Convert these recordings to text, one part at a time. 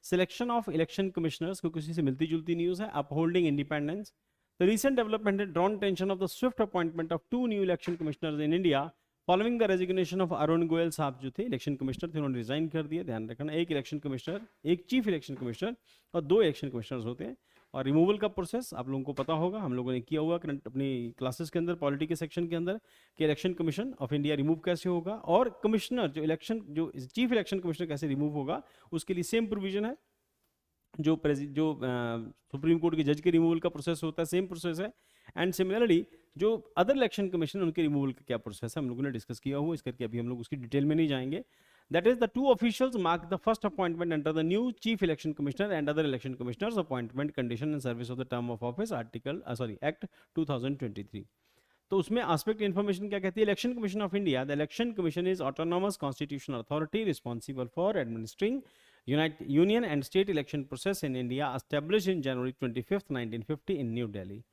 Selection of election commissioners को किसी से मिलती जुलती न्यूज है. Upholding independence. The recent development had drawn attention of the swift appointment of 2 new election commissioners in India following the resignation of Arun Goyal साहब जो थे इलेक्शन कमिश्नर थे, उन्होंने रिजाइन कर दिया. ध्यान रखना, एक इलेक्शन कमिश्नर, एक चीफ इलेक्शन कमिश्नर और 2 इलेक्शन कमिश्नर्स होते हैं. और रिमूवल का प्रोसेस आप लोगों को पता होगा, हम लोगों ने किया हुआ अपनी क्लासेस के अंदर, पॉलिटी के सेक्शन के अंदर, कि election Commission of India remove कैसे होगा और कमिश्नर जो चीफ इलेक्शन कमिश्नर कैसे रिमूव होगा, उसके लिए सेम प्रोविजन है जो सुप्रीम कोर्ट के जज के रिमूवल का प्रोसेस होता है, सेम प्रोसेस है. एंड सिमिलरली जो अदर इलेक्शन कमीशन उनके रिमूवल का क्या प्रोसेस है हम लोगों ने डिस्कस किया हुआ, इस करके अभी हम लोग उसकी डिटेल में नहीं जाएंगे. That is, the 2 officials mark the first appointment under the new chief election commissioner and other election commissioners appointment condition and service of the term of office Act 2023. तो उसमें aspect information क्या कहती है? Election Commission of India, the Election commission is autonomous constitutional authority responsible for administering union and state election process in India, establish in January 25, 1950 in new Delhi.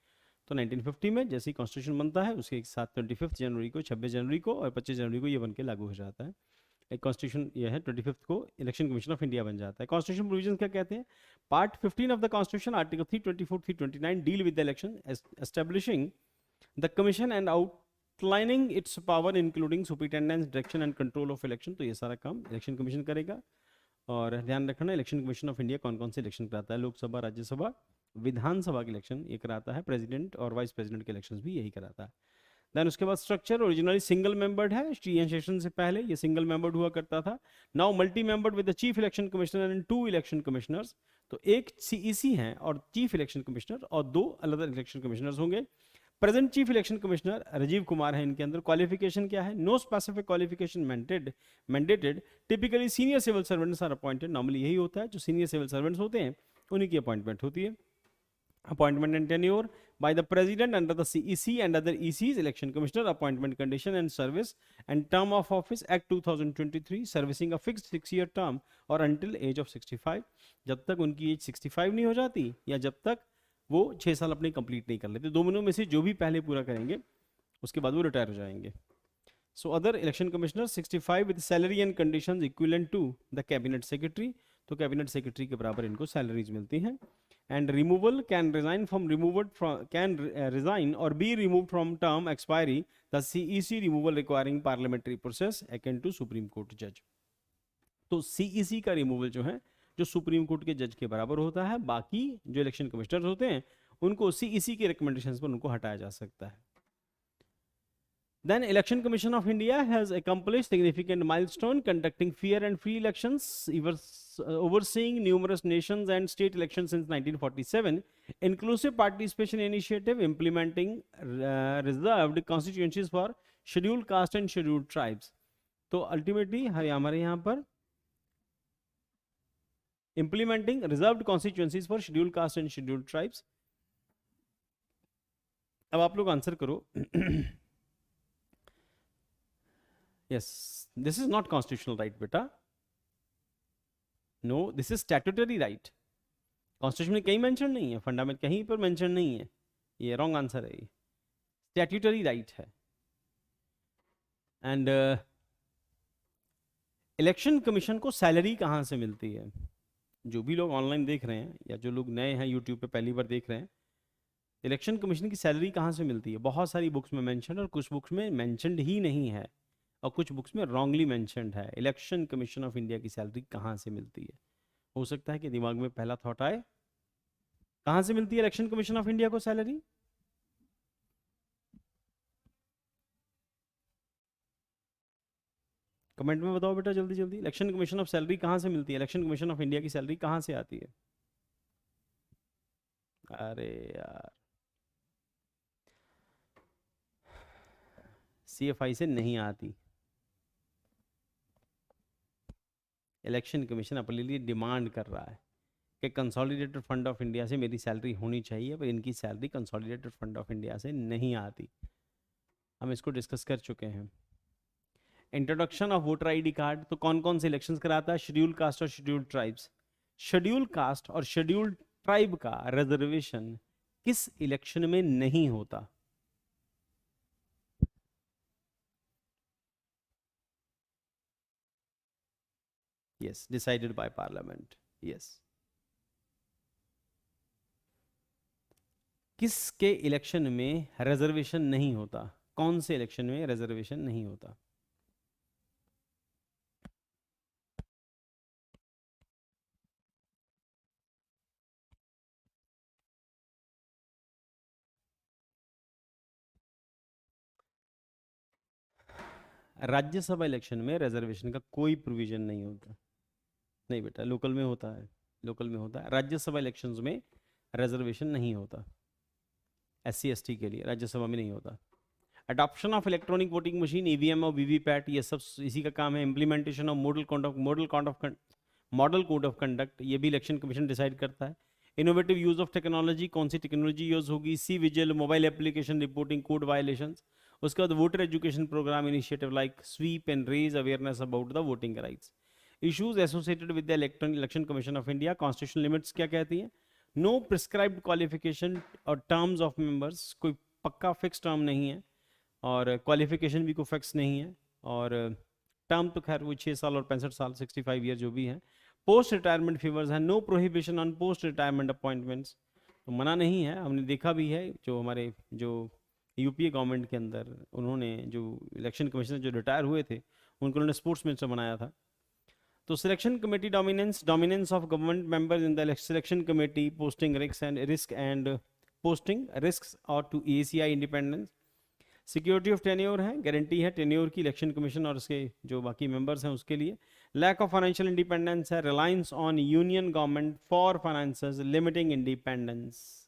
तो 1950 में जैसे ही constitution बनता है उसके साथ 25 जनवरी को, 26 जनवरी को और 25 जनवरी को ये बन के लागू हो जाता है. एक कॉन्स्टिट्यूशन ये है, 25 को इलेक्शन कमीशन ऑफ इंडिया बन जाता है. कॉन्स्टिट्यूशन प्रोविजंस क्या कहते हैं? Part 15 of the constitution article 324, 329 deal with the election, establishing the commission and outlining it's power including superintendence, direction and control of election. तो ये सारा काम इलेक्शन कमीशन करेगा. और ध्यान रखना, इलेक्शन कमीशन ऑफ इंडिया कौन कौन से इलेक्शन कराता है? लोकसभा, राज्यसभा, विधानसभा के इलेक्शन ये कराता है. प्रेसिडेंट और वाइस प्रेसिडेंट के इलेक्शन भी यही कराता है. देन उसके बाद स्ट्रक्चर ओरिजिनली सिंगल मेंबर्ड है. टीएन सेशन से पहले ये सिंगल मेंबर्ड हुआ करता था. Now multi membered with the chief election commissioner and 2 election commissioners. तो एक सीईसी हैं और चीफ इलेक्शन कमिश्नर और 2 अलग अलग इलेक्शन कमिश्नर्स होंगे. Present chief election commissioner Rajiv Kumar है. इनके अंदर क्वालिफिकेशन क्या है? No specific qualification mandated. Typically senior civil servants are appointed. Normally यही होता है, जो सीनियर सिविल सर्वेंट्स होते हैं उन्हीं की अपॉइंटमेंट होती है. Appointment and tenure by the president under the CEC and other ECs, election commissioner, appointment condition and service and term of office Act 2023, servicing a fixed 6-year term or until age of 65. जब तक उनकी as 65 नहीं हो जाती या जब तक वो 6 साल अपने कंप्लीट नहीं कर लेते, दोनों में से जो भी पहले पूरा करेंगे उसके बाद वो रिटायर हो जाएंगे. So other election commissioner 65 with salary and conditions equivalent to the cabinet secretary. तो कैबिनेट सेक्रेटरी के बराबर इनको सैलरीज मिलती हैं. And removal can resign or be removed from term expiry, the CEC removal requiring parliamentary process akin to Supreme Court judge. तो CEC का removal जो है जो सुप्रीम कोर्ट के जज के बराबर होता है. बाकी जो इलेक्शन कमिश्नर होते हैं उनको CEC के रिकमेंडेशंस पर उनको हटाया जा सकता है. Then Election Commission of India has accomplished significant milestone conducting fair and free elections, overseeing numerous nations and state elections since 1947, inclusive participation initiative, implementing reserved constituencies for scheduled caste and scheduled tribes. तो ultimately हमारे यहाँ पर implementing reserved constituencies for scheduled caste and scheduled tribes. अब आप लोग answer करो. Yes, this is not constitutional right, beta. No, this is statutory right. Constitution में कहीं मेंशन नहीं है, फंडामेंट कहीं पर मेंशन नहीं है. ये रॉन्ग आंसर है. ये स्टैट्यूटरी राइट है. एंड इलेक्शन कमीशन को सैलरी कहाँ से मिलती है? जो भी लोग ऑनलाइन देख रहे हैं या जो लोग नए हैं यूट्यूब पे पहली बार देख रहे हैं, इलेक्शन कमीशन की सैलरी कहाँ से मिलती है? बहुत सारी बुक्स में मेंशन और कुछ बुक्स में मेंशनड ही नहीं है और कुछ बुक्स में रॉन्गली मेंशनड है. इलेक्शन कमीशन ऑफ इंडिया की सैलरी कहाँ से मिलती है? हो सकता है कि दिमाग में पहला थॉट आए, कहाँ से मिलती है इलेक्शन कमीशन ऑफ इंडिया को सैलरी? कमेंट में बताओ बेटा जल्दी जल्दी. इलेक्शन कमीशन ऑफ सैलरी कहाँ से मिलती है? इलेक्शन कमीशन ऑफ इंडिया की सैलरी कहाँ से आती है? अरे यार, CFI से नहीं आती. इलेक्शन कमीशन अपने लिए डिमांड कर रहा है कि कंसोलिडेटेड फंड ऑफ इंडिया से मेरी सैलरी होनी चाहिए, पर इनकी salary consolidated fund of India से नहीं आती. हम इसको डिस्कस कर चुके हैं. Introduction of voter ID card. तो कौन कौन से इलेक्शंस कराता है? शेड्यूल्ड कास्ट और शेड्यूल्ड ट्राइब्स. शेड्यूल्ड कास्ट और शेड्यूल्ड ट्राइब का रिजर्वेशन किस इलेक्शन में नहीं होता? Yes, decided by parliament. Yes. किसके इलेक्शन में रिजर्वेशन नहीं होता? कौन से इलेक्शन में रिजर्वेशन नहीं होता? राज्यसभा इलेक्शन में रिजर्वेशन का कोई प्रोविजन नहीं होता। नहीं बेटा, लोकल में होता है, लोकल में होता है। राज्यसभा इलेक्शंस में रिजर्वेशन नहीं होता, SC ST के लिए राज्यसभा में नहीं होता। Adoption of electronic voting machine, EVM और VVPAT, ये सब इसी का काम है। Implementation of model code of conduct, ये भी इलेक्शन कमीशन डिसाइड करता है। इनोवेटिव यूज ऑफ टेक्नोलॉजी, कौन सी टेक्नोलॉजी यूज होगी? C vigil, mobile application reporting code violations. उसके बाद voter education programme initiative like SVEEP and raise awareness about the voting rights. Issues associated with the Election Commission of India. Constitutional limits क्या कहती हैं? No prescribed qualification और terms of members, कोई पक्का fix term नहीं है, और qualification भी कोई फिक्स नहीं है, और टर्म तो खैर वो 6 साल और 65 साल 65 ईयर जो भी है। पोस्ट रिटायरमेंट फेवर्स है, no prohibition on post retirement appointments, तो मना नहीं है। हमने देखा भी है, जो हमारे जो UPA गवर्नमेंट के अंदर उन्होंने जो इलेक्शन कमिश्नर जो रिटायर हुए थे उनको उन्होंने स्पोर्ट्स मिनिस्टर बनाया था। तो selection committee dominance of government members in the selection committee, posting risk और to ACI independence. Security of tenure है, गारंटी है टेन्योर की इलेक्शन कमीशन और उसके जो बाकी मेंबर्स हैं उसके लिए। लैक ऑफ फाइनेंशियल इंडिपेंडेंस है, reliance on union government for finances, limiting independence.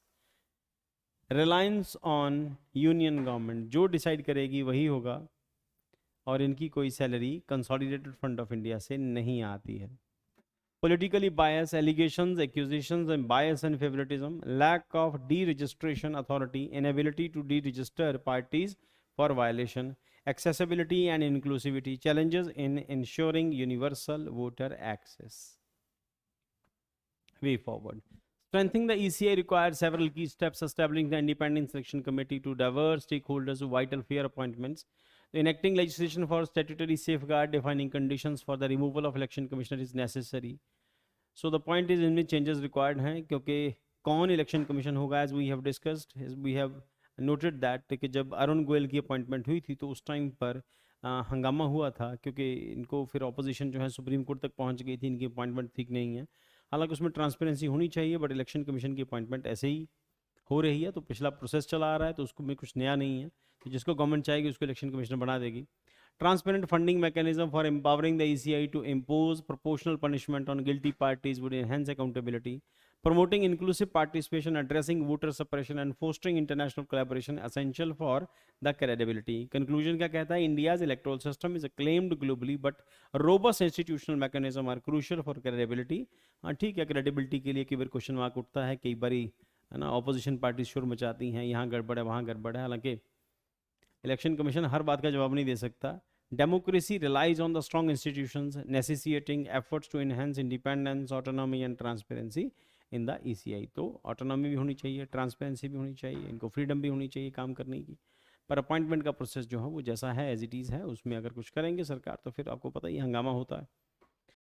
Reliance on union government, जो डिसाइड करेगी वही होगा, और इनकी कोई salary consolidated fund of India से नहीं आती है। Politically biased, allegations, accusations, and bias and favoritism, lack of deregistration authority, inability to deregister parties for violation, accessibility and inclusivity, challenges in ensuring universal voter access. Way forward. Strengthening the ECI requires several key steps: establishing the independent selection committee to diverse stakeholders who vital fair appointments, enacting legislation for statutory safeguard, defining conditions for the removal of election commissioner is necessary. So the point is, इनमें changes required हैं, क्योंकि कौन election commission होगा, as we have discussed, we have noted that कि जब अरुण गोयल की appointment हुई थी तो उस टाइम पर हंगामा हुआ था, क्योंकि इनको फिर ऑपोजिशन जो है सुप्रीम कोर्ट तक पहुंच गई थी, इनकी अपॉइंटमेंट ठीक नहीं है। हालांकि उसमें ट्रांसपेरेंसी होनी चाहिए, बट इलेक्शन कमीशन की अपॉइंटमेंट ऐसे ही हो रही है, तो पिछला प्रोसेस चला आ रहा है, तो उसको में कुछ नया नहीं है, तो जिसको गवर्नमेंट चाहेगी उसको इलेक्शन कमिश्नर बना देगी। Transparent funding mechanism for empowering the ECI to impose proportional punishment on guilty parties would enhance accountability. Promoting inclusive participation, addressing voter suppression and fostering international collaboration essential for the credibility. Conclusion क्या कहता है? India's electoral system is acclaimed globally, but robust institutional mechanism are crucial for credibility. हाँ ठीक है, credibility के लिए कई बार question mark उठता है, कई बारी है ना ऑपोजिशन पार्टी शोर मचाती हैं, यहाँ गड़बड़ है वहाँ गड़बड़ है, हालांकि इलेक्शन कमीशन हर बात का जवाब नहीं दे सकता। Democracy relies on the strong institutions necessitating efforts to enhance independence, autonomy and transparency in the ECI। तो ऑटोनॉमी भी होनी चाहिए, ट्रांसपेरेंसी भी होनी चाहिए, इनको फ्रीडम भी होनी चाहिए काम करने की, पर अपॉइंटमेंट का प्रोसेस जो है वो जैसा है एज इट इज़ है, उसमें अगर कुछ करेंगे सरकार तो फिर आपको पता ही हंगामा होता है।